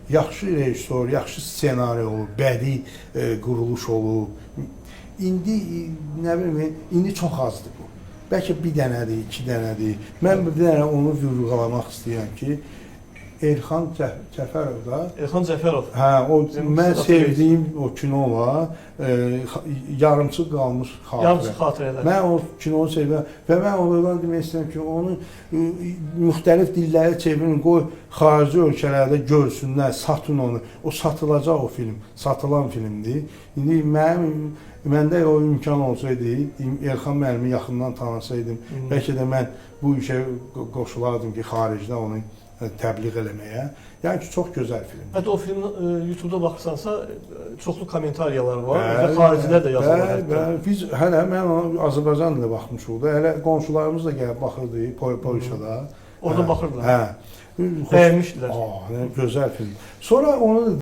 yaxşı rejissor, yaxşı ssenari olub, bədii quruluş olub. İndi nə bilim, indi çox azdır bu. Bəlkə bir dənədir, iki dənədir. Mən bir dənə onu vurğulamaq istəyirəm ki, Elxan Cəfərov da. Elxan Cəfərov. Hə, o mən sevdiyim o kino var. Yarımçıq qalmış xatirə. Yarımçıq xatirələr. Mən o kinonu sevirəm və mən oradan demək istəyirəm ki, onu müxtəlif dillərə çevirin, qoy xarici ölkələrdə görsünlər, satın onu. O satılacaq o film, satılan filmdir. İndi məndə o imkan olsaydı, Elxan müəllimi yaxından tanısaydım, bəlkə də mən bu işə qoşulardım ki, xaricdə onu təbliğ eləməyə. Yəni ki, çox gözəl film. Hətta o film YouTube-da baxırsansa, çoxlu kommentariyalar var və xaricilər də yazırlar. Biz hələ mən Azərbaycan dilə baxmışıq da, hələ qonşularımız da gəlib baxırdı Polşada. Orada baxırdılar. Hə. Bəyənmişdilər. Gözəl film. Sonra onu